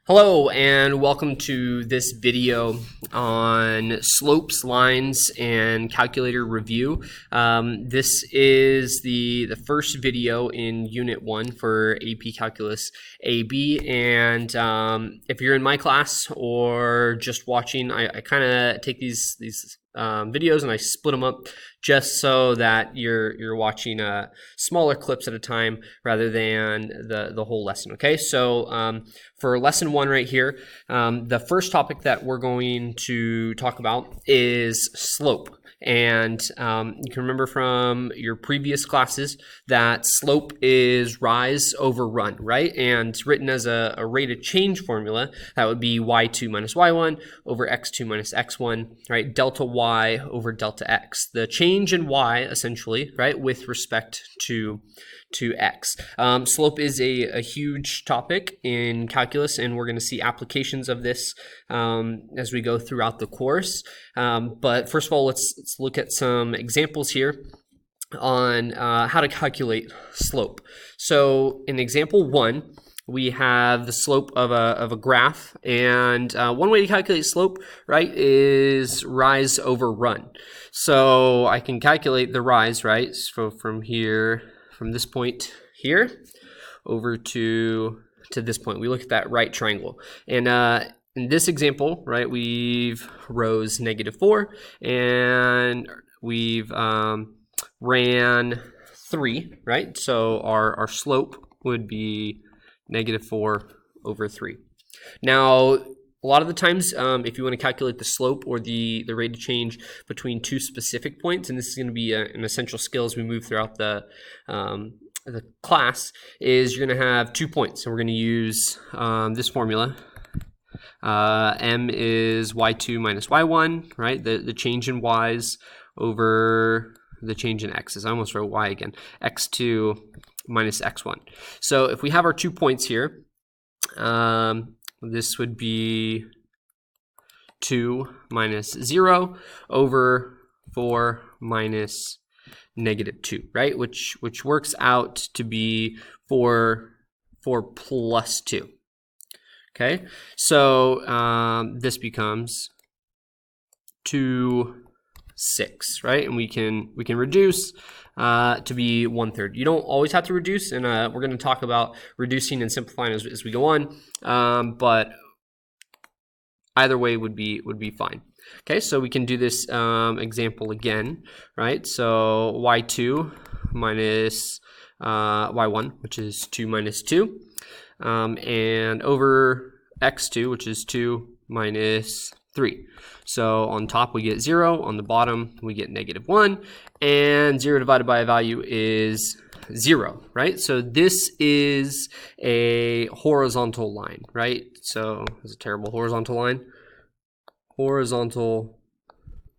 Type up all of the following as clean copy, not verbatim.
Hello and welcome to this video on slopes, lines, and calculator review. This is the first video in Unit 1 for AP Calculus AB, and if you're in my class or just watching, I kind of take these videos and I split them up just so that you're watching smaller clips at a time rather than the whole lesson. Okay, so for lesson 1 right here, the first topic that we're going to talk about is slope. And you can remember from your previous classes that slope is rise over run, right? And it's written as a rate of change formula. That would be y2 minus y1 over x2 minus x1, right? Delta y over delta x. The change in y, essentially, right, with respect to x. Slope is a huge topic in calculus, and we're going to see applications of this as we go throughout the course. But first of all, let's look at some examples here on how to calculate slope. So in example 1, we have the slope of a graph, and one way to calculate slope, right, is rise over run. So I can calculate the rise, right, so from this point here over to this point. We look at that right triangle, and in this example, right, we've rows -4 and we've ran 3, right? So our slope would be -4 over 3. Now, a lot of the times, if you want to calculate the slope or the rate of change between two specific points, and this is going to be an essential skill as we move throughout the class, is you're going to have 2 points. So we're going to use this formula. M is y2 minus y1, right? The change in y's over the change in x's. I almost wrote y again. x2 minus x1. So if we have our 2 points here, this would be 2 minus 0 over 4 minus -2, right? Which works out to be 4 plus 2. Okay, so this becomes 2, 6, right? And we can reduce to be 1/3. You don't always have to reduce, and we're going to talk about reducing and simplifying as we go on. But either way would be fine. Okay, so we can do this example again, right? So y2 minus y1, which is 2 minus 2, and over x2, which is 2 minus 3. So on top we get 0, on the bottom we get -1, and 0 divided by a value is 0, right? So this is a horizontal line, right? So it's a terrible horizontal line. Horizontal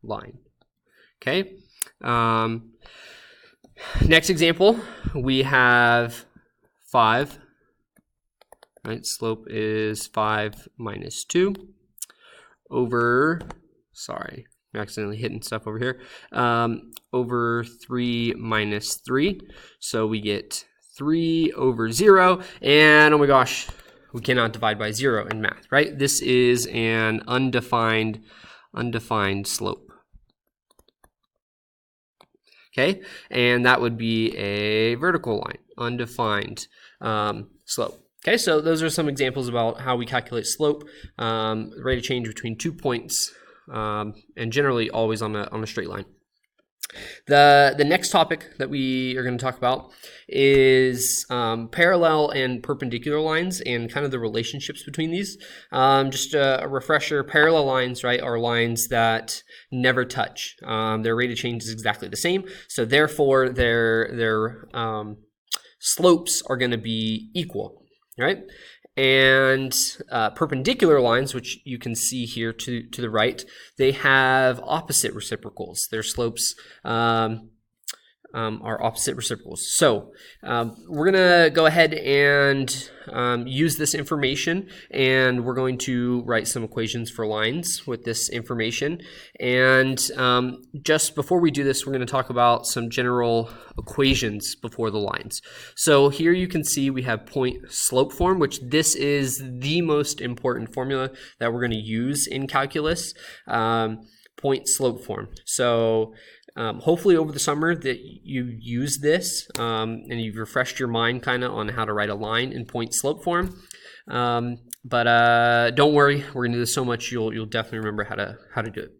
line. Okay. Next example, we have 5. Right, slope is 5 minus 2 over, sorry, I'm accidentally hitting stuff over here, over 3 minus 3. So we get 3 over 0, and oh my gosh, we cannot divide by 0 in math, right? This is an undefined slope. Okay, and that would be a vertical line, undefined slope. Okay, so those are some examples about how we calculate slope, rate of change between 2 points, and generally always on a straight line. The next topic that we are going to talk about is parallel and perpendicular lines and kind of the relationships between these. Just a refresher, parallel lines, right, are lines that never touch. Their rate of change is exactly the same, so therefore their slopes are going to be equal, right? And perpendicular lines, which you can see here to the right, they have opposite reciprocals. Their slopes are opposite reciprocals. So we're going to go ahead and use this information, and we're going to write some equations for lines with this information. And just before we do this, we're going to talk about some general equations before the lines. So here you can see we have point slope form, which this is the most important formula that we're going to use in calculus, point slope form. So hopefully over the summer that you use this and you've refreshed your mind kind of on how to write a line in point slope form. But don't worry, we're gonna do this so much you'll definitely remember how to do it.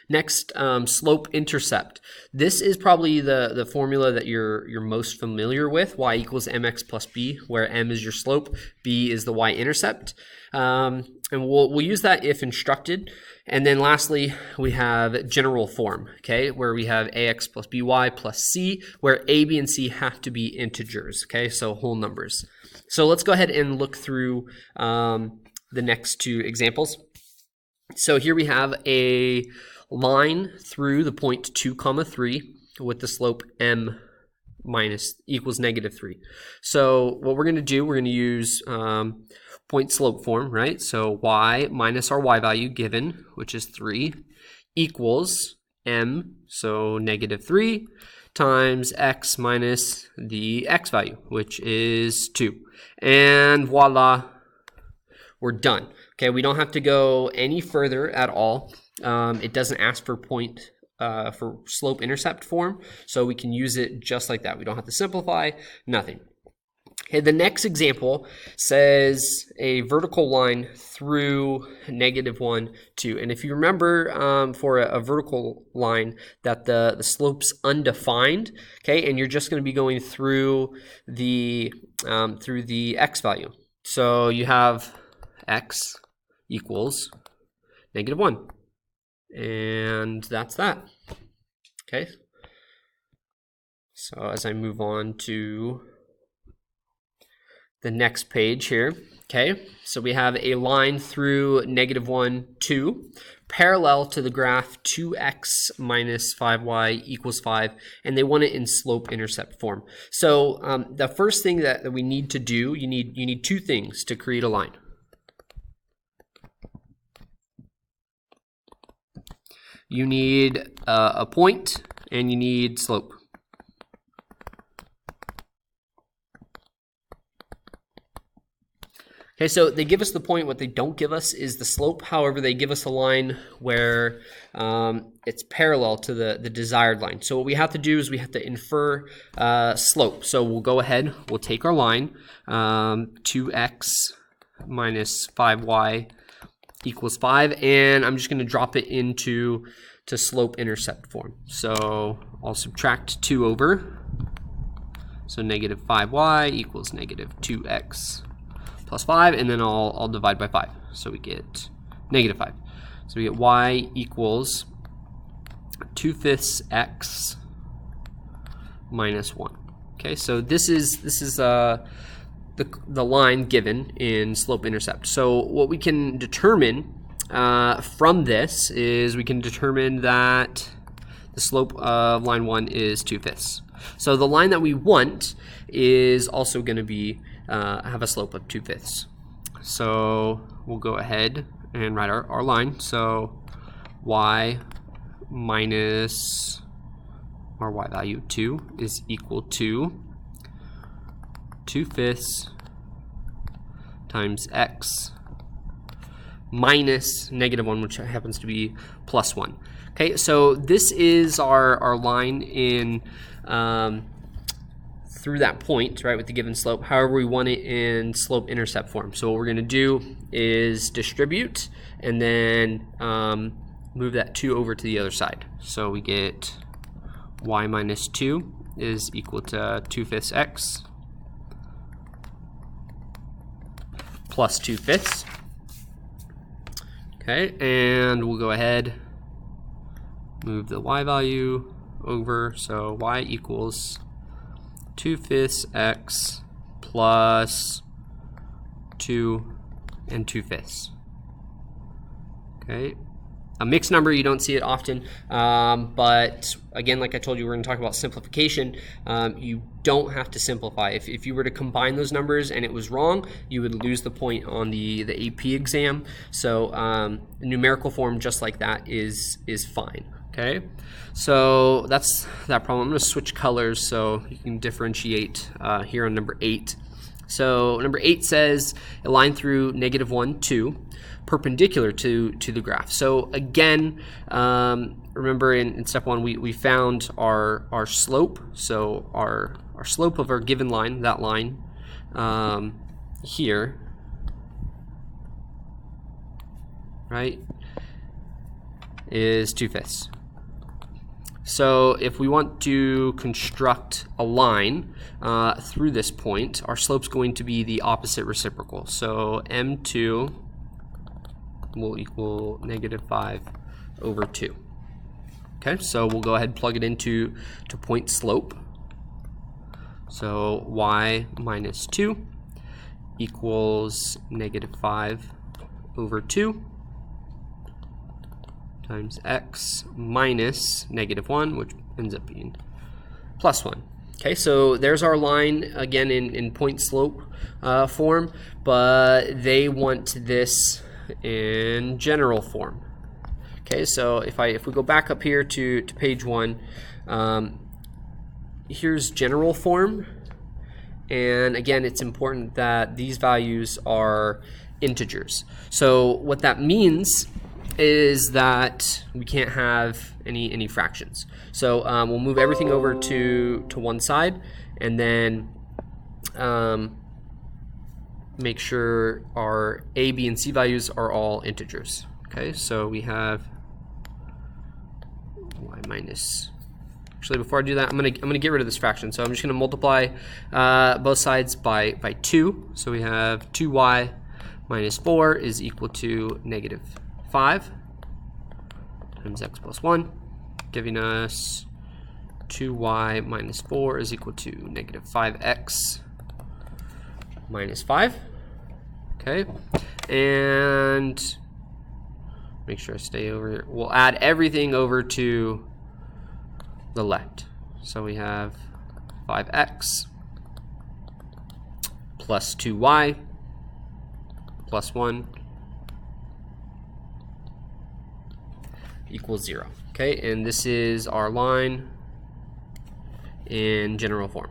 Next, slope intercept. This is probably the formula that you're most familiar with, y equals mx plus b, where m is your slope, b is the y-intercept. And we'll use that if instructed. And then lastly, we have general form, okay, where we have ax plus by plus c, where a, b, and c have to be integers, okay, so whole numbers. So let's go ahead and look through the next two examples. So here we have a line through the point 2, 3 with the slope m minus equals -3. So what we're going to do, we're going to use point slope form, right? So y minus our y value given, which is 3, equals m, so -3, times x minus the x value, which is 2. And voila, we're done. Okay, we don't have to go any further at all. It doesn't ask for for slope intercept form, so we can use it just like that. We don't have to simplify, nothing. Okay, the next example says a vertical line through -1, 2. And if you remember for a vertical line that the slope's undefined, okay, and you're just going to be going through the x value. So you have x equals -1. And that's that. Okay. So as I move on to the next page here, okay, so we have a line through -1, 2, parallel to the graph 2x minus 5y equals 5, and they want it in slope intercept form. So the first thing that we need to do, you need two things to create a line. You need a point and you need slope. Okay, so they give us the point. What they don't give us is the slope. However, they give us a line where it's parallel to the desired line. So what we have to do is we have to infer slope. So we'll go ahead, we'll take our line, 2x minus 5y equals 5, and I'm just going to drop it into slope intercept form. So I'll subtract 2 over, so -5y equals -2x plus 5, and then I'll divide by 5, so we get -5. So we get y equals 2/5 x minus 1. Okay, so this is the line given in slope intercept. So what we can determine from this is we can determine that the slope of line 1 is 2/5. So the line that we want is also going to be have a slope of 2/5. So we'll go ahead and write our line. So y minus our y value 2 is equal to 2/5 times x minus -1, which happens to be plus 1. Okay, so this is our line in through that point, right, with the given slope. However, we want it in slope intercept form. So what we're going to do is distribute and then move that 2 over to the other side. So we get y minus 2 is equal to 2/5 x plus 2/5. Okay, and we'll go ahead, move the y value over, so y equals 2/5 x plus 2 and 2/5. Okay, a mixed number, you don't see it often, but again, like I told you, we're going to talk about simplification. You don't have to simplify. If you were to combine those numbers and it was wrong, you would lose the point on the AP exam. So numerical form just like that is fine. Okay, so that's that problem. I'm going to switch colors so you can differentiate here on number 8. So number 8 says a line through -1, 2, perpendicular to the graph. So again, remember in step 1 we found our slope. So our slope of our given line, that line here, right, is 2/5. So if we want to construct a line through this point, our slope's going to be the opposite reciprocal. So M2 will equal -5/2. Okay, so we'll go ahead and plug it into point slope. So y minus 2 equals -5/2 times x minus -1, which ends up being +1. Okay, so there's our line again in point slope form, but they want this in general form. Okay, so if we go back up here to page 1, here's general form, and again, it's important that these values are integers. So what that means is that we can't have any fractions. So we'll move everything over to one side, and then make sure our A, B, and C values are all integers. Okay, so we have y minus. Actually, before I do that, I'm gonna get rid of this fraction. So I'm just gonna multiply both sides by 2. So we have 2y minus 4 is equal to -5 times x plus 1, giving us 2y minus 4 is equal to -5x minus 5. Okay, and make sure I stay over here. We'll add everything over to the left. So we have 5x plus 2y plus 1 equals 0. Okay, and this is our line in general form.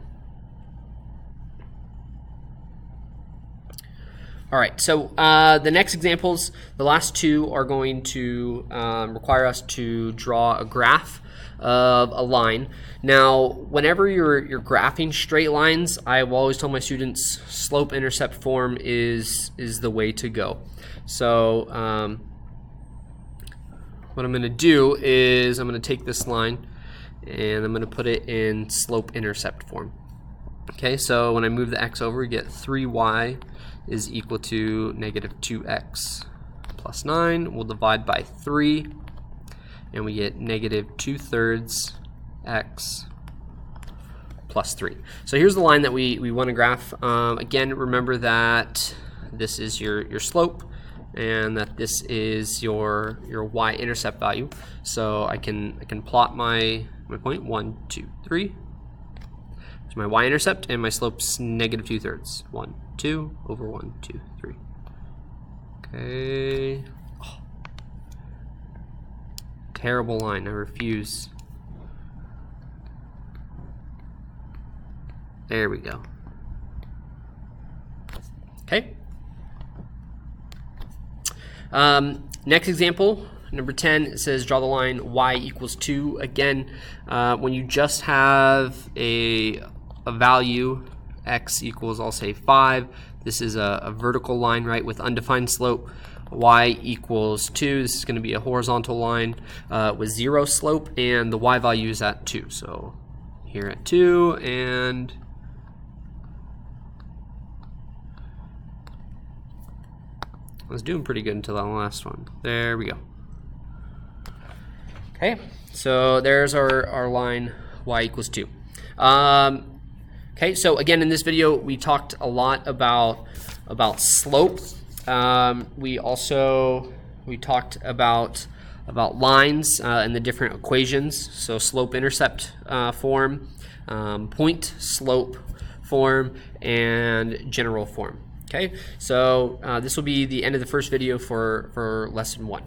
All right, so the next examples, the last two are going to require us to draw a graph of a line. Now, whenever you're graphing straight lines, I will always tell my students slope-intercept form is the way to go. So what I'm going to do is I'm going to take this line and I'm going to put it in slope-intercept form. Okay, so when I move the x over, we get 3y is equal to -2x plus 9. We'll divide by 3, and we get -2/3 x plus 3. So here's the line that we want to graph. Again, remember that this is your slope, and that this is your y-intercept value. So I can plot my point 1, 2, 3. So my y-intercept, and my slope's -2/3. 1, 2 over 1, 2, 3. Okay. Oh. Terrible line. I refuse. There we go. Okay. Next example, number 10, it says draw the line y equals 2. Again, when you just have a value, x equals, I'll say 5. This is a vertical line, right, with undefined slope. Y equals 2. This is going to be a horizontal line with 0 slope, and the y value is at 2. So here at 2, and I was doing pretty good until that last one. There we go. Okay, so there's our line y equals 2. Okay, so again, in this video, we talked a lot about slope. We talked about about lines and the different equations. So slope-intercept form, point slope form, and general form. Okay, so this will be the end of the first video for lesson 1.